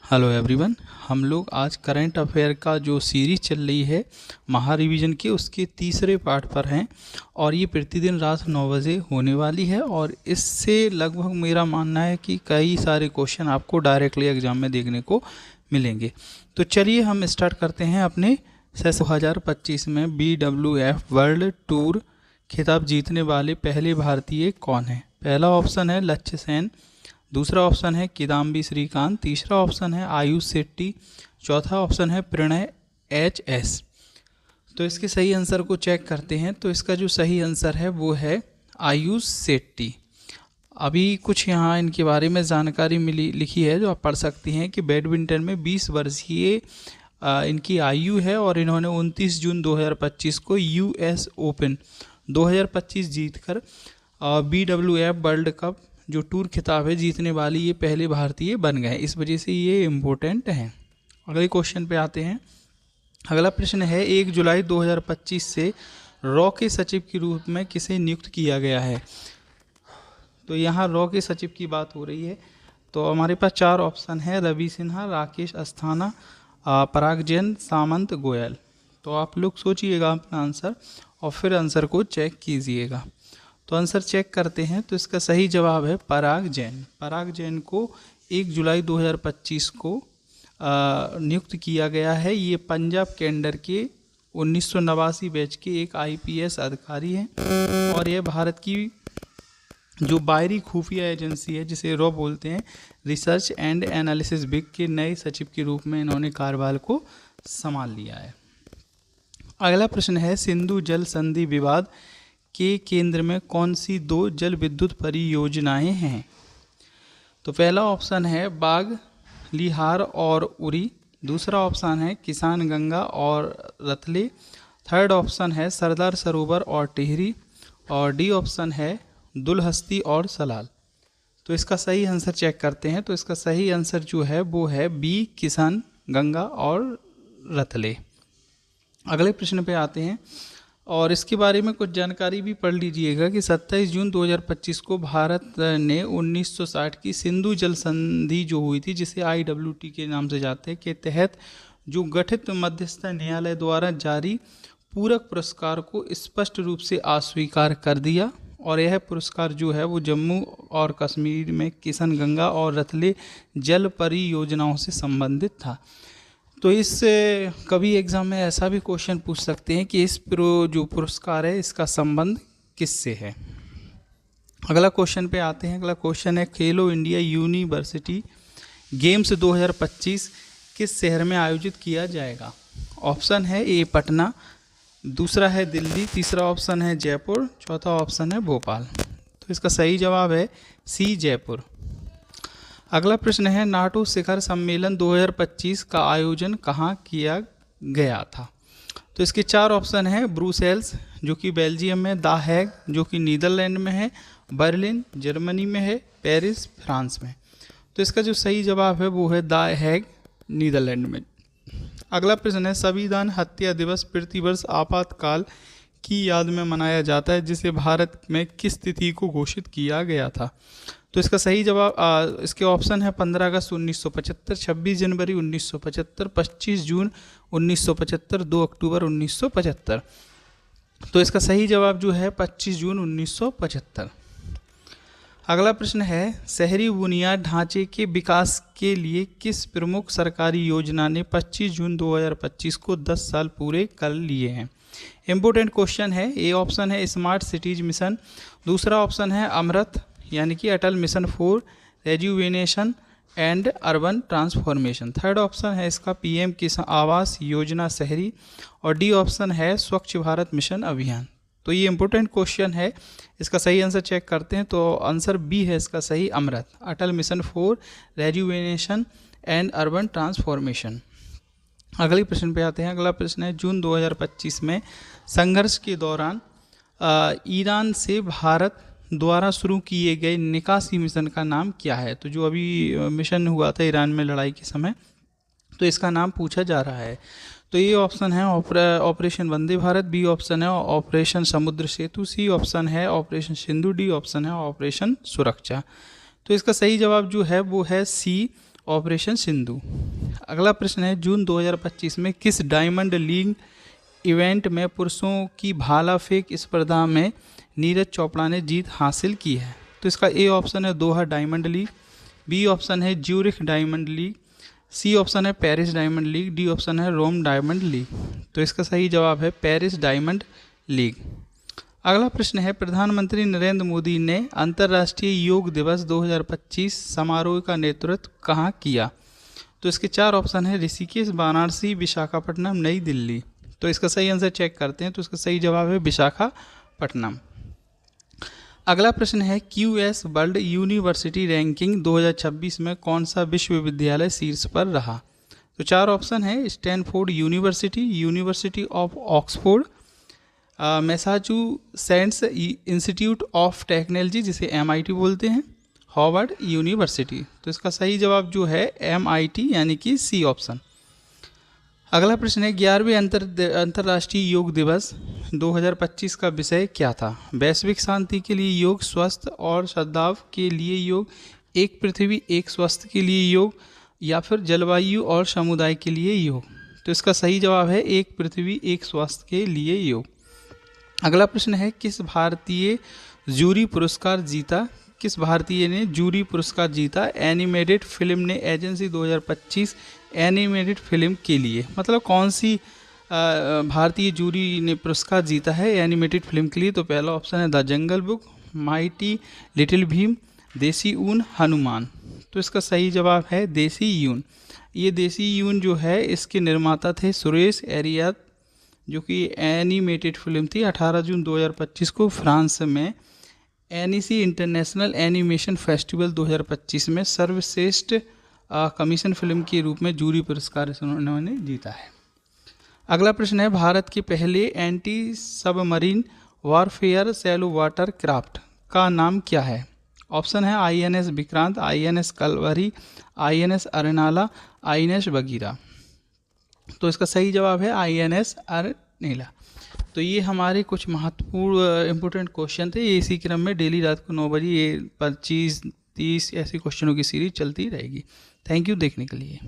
Hello everyone. हम लोग आज करंट अफेयर का जो सीरीज चल रही है महा रिवीजन के उसके तीसरे पार्ट पर हैं और ये प्रतिदिन रात 9 बजे होने वाली है और इससे लगभग मेरा मानना है कि कई सारे क्वेश्चन आपको डायरेक्टली एग्जाम में देखने को मिलेंगे। तो चलिए हम स्टार्ट करते हैं अपने सेशन 2025 में BWF वर्ल्ड टूर खिताब जीतने वाले पहले भारतीय कौन है। पहला ऑप्शन है लक्ष्य सेन, दूसरा ऑप्शन है किदाम्बी श्रीकांत, तीसरा ऑप्शन है आयुष शेट्टी, चौथा ऑप्शन है प्रणय HS। तो इसके सही आंसर को चेक करते हैं। तो इसका जो सही आंसर है वो है आयुष शेट्टी। अभी कुछ यहाँ इनके बारे में जानकारी मिली लिखी है जो आप पढ़ सकती हैं कि बैडमिंटन में 20 वर्षीय इनकी आयु है और इन्होंने 29 जून 2025 को US ओपन 2025 जीतकर BWF वर्ल्ड कप जो टूर खिताब है जीतने वाली ये पहले भारतीय बन गए। इस वजह से ये इम्पोर्टेंट हैं। अगले क्वेश्चन पे आते हैं। अगला प्रश्न है 1 जुलाई 2025 से रॉ के सचिव के रूप में किसे नियुक्त किया गया है। तो यहाँ रॉ के सचिव की बात हो रही है। तो हमारे पास 4 ऑप्शन है, रवि सिन्हा, राकेश अस्थाना, पराग जैन, सामंत गोयल। तो आप लोग सोचिएगा अपना आंसर और फिर आंसर को चेक कीजिएगा। तो आंसर चेक करते हैं। तो इसका सही जवाब है पराग जैन। पराग जैन को 1 जुलाई 2025 को नियुक्त किया गया है। ये पंजाब कैडर के 1989 बैच के एक IPS अधिकारी हैं और ये भारत की जो बाहरी खुफिया एजेंसी है जिसे रॉ बोलते हैं, रिसर्च एंड एनालिसिस विंग के नए सचिव के रूप में इन्होंने कार्यभार को संभाल लिया है। अगला प्रश्न है सिंधु जल संधि विवाद के केंद्र में कौन सी 2 जल विद्युत परियोजनाएं हैं। तो पहला ऑप्शन है बाग लिहार और उरी, दूसरा ऑप्शन है किसान गंगा और रतले, थर्ड ऑप्शन है सरदार सरोवर और टिहरी और डी ऑप्शन है दुलहस्ती और सलाल। तो इसका सही आंसर चेक करते हैं। तो इसका सही आंसर जो है वो है बी किसान गंगा और रतले। अगले प्रश्न पे आते हैं और इसके बारे में कुछ जानकारी भी पढ़ लीजिएगा कि 27 जून 2025 को भारत ने 1960 की सिंधु जल संधि जो हुई थी जिसे IWT के नाम से जाते हैं के तहत जो गठित मध्यस्थ न्यायालय द्वारा जारी पूरक पुरस्कार को स्पष्ट रूप से अस्वीकार कर दिया और यह पुरस्कार जो है वो जम्मू और कश्मीर में किशन गंगा और रतले जल परियोजनाओं से संबंधित था। तो इस कभी एग्ज़ाम में ऐसा भी क्वेश्चन पूछ सकते हैं कि इस जो पुरस्कार है इसका संबंध किससे है। अगला क्वेश्चन पे आते हैं। अगला क्वेश्चन है खेलो इंडिया यूनिवर्सिटी गेम्स 2025 किस शहर में आयोजित किया जाएगा। ऑप्शन है ए पटना, दूसरा है दिल्ली, तीसरा ऑप्शन है जयपुर, चौथा ऑप्शन है भोपाल। तो इसका सही जवाब है सी जयपुर। अगला प्रश्न है नाटो शिखर सम्मेलन 2025 का आयोजन कहाँ किया गया था। तो इसके 4 ऑप्शन हैं, ब्रुसेल्स जो कि बेल्जियम में, द हैग जो कि नीदरलैंड में है, बर्लिन जर्मनी में है, पेरिस फ्रांस में। तो इसका जो सही जवाब है वो है द हैग नीदरलैंड में। अगला प्रश्न है संविधान हत्या दिवस प्रतिवर्ष आपातकाल की याद में मनाया जाता है जिसे भारत में किस तिथि को घोषित किया गया था। तो इसका सही जवाब इसके ऑप्शन है 15 अगस्त 1975, 26 जनवरी 1975, 25 जून 1975, 2 अक्टूबर 1975। तो इसका सही जवाब जो है 25 जून 1975। अगला प्रश्न है शहरी बुनियाद ढांचे के विकास के लिए किस प्रमुख सरकारी योजना ने 25 जून 2025 को 10 साल पूरे कर लिए हैं। इम्पोर्टेंट क्वेश्चन है। ए ऑप्शन है स्मार्ट सिटीज मिशन, दूसरा ऑप्शन है अमृत यानी कि Atal mission for rejuvenation and urban transformation, third option है इसका PM किसान आवास योजना शहरी और डी ऑप्शन है स्वच्छ भारत मिशन अभियान। तो ये इंपॉर्टेंट क्वेश्चन है। इसका सही आंसर चेक करते हैं। तो आंसर बी है इसका सही Amrut, Atal mission for rejuvenation and urban transformation. अगले प्रश्न पे आते हैं। अगला प्रश्न है जून 2025 में संघर्ष के दौरान ईरान से भारत द्वारा शुरू किए गए निकासी मिशन का नाम क्या है। तो जो अभी मिशन हुआ था ईरान में लड़ाई के समय, तो इसका नाम पूछा जा रहा है। तो ये ऑप्शन है operation Vande Bharat, B option है ऑपरेशन समुद्र सेतु, सी ऑप्शन है ऑपरेशन सिंधु, डी ऑप्शन है ऑपरेशन सुरक्षा। तो इसका सही जवाब जो है वो है सी ऑपरेशन सिंधु। अगला प्रश्न है, जून 2025 में किस डायमंड लीग इवेंट में पुरुषों की भाला फेंक स्पर्धा में नीरज चोपड़ा ने जीत हासिल की है? तो इसका ए ऑप्शन है Doha diamond league, B option है Zurich diamond league, C option है Paris diamond league, D option है रोम डायमंड लीग। तो इसका सही जवाब है पेरिस डायमंड लीग। अगला प्रश्न है, प्रधानमंत्री नरेंद्र मोदी ने अंतर्राष्ट्रीय योग दिवस 2025 समारोह का नेतृत्व कहाँ किया? तो इसके 4 ऑप्शन है, ऋषिकेश, वाराणसी, विशाखापट्टनम, नई दिल्ली। तो इसका सही आंसर चेक करते हैं। तो इसका सही जवाब है विशाखापट्टनम। अगला प्रश्न है, QS वर्ल्ड यूनिवर्सिटी रैंकिंग 2026 में कौन सा विश्वविद्यालय शीर्ष पर रहा? तो 4 ऑप्शन है, Stanford university, university of Oxford, Massachusetts institute of technology जिसे MIT बोलते हैं, हार्वर्ड यूनिवर्सिटी। तो इसका सही जवाब जो है MIT यानी कि सी ऑप्शन। अगला प्रश्न है, 11वें अंतर्राष्ट्रीय योग दिवस 2025 का विषय क्या था? वैश्विक शांति के लिए योग, स्वस्थ और सद्भाव के लिए योग, एक पृथ्वी एक स्वस्थ के लिए योग, या फिर जलवायु और समुदाय के लिए योग। तो इसका सही जवाब है एक पृथ्वी एक स्वास्थ्य के लिए योग। अगला प्रश्न है, किस भारतीय जूरी पुरस्कार जीता? किस भारतीय ने जूरी पुरस्कार जीता एनिमेटेड फिल्म ने एजेंसी 2025 एनिमेटेड फिल्म के लिए? मतलब कौन सी भारतीय जूरी ने पुरस्कार जीता है एनिमेटेड फिल्म के लिए? तो पहला ऑप्शन है the jungle book, mighty little Bhim, देसी ऊन, हनुमान। तो इसका सही जवाब है देसी यून। ये देसी यून जो है इसके निर्माता थे सुरेश एरियात, जो कि एनिमेटेड फिल्म थी। 18 जून 2025 को फ्रांस में NEC इंटरनेशनल एनिमेशन फेस्टिवल 2025 में सर्वश्रेष्ठ कमीशन फिल्म के रूप में जूरी पुरस्कार उन्होंने जीता है। अगला प्रश्न है, भारत के पहले anti submarine warfare shallow water craft का नाम क्या है? ऑप्शन है INS Vikrant, INS Kalvari, INS Arnala, INS Bagheera. तो इसका सही जवाब है INS अरनीला। तो ये हमारे कुछ महत्वपूर्ण इंपॉर्टेंट क्वेश्चन थे। ये इसी क्रम में डेली रात को 9 बजे ये 25-30 ऐसे क्वेश्चनों की सीरीज चलती रहेगी। थैंक यू देखने के लिए।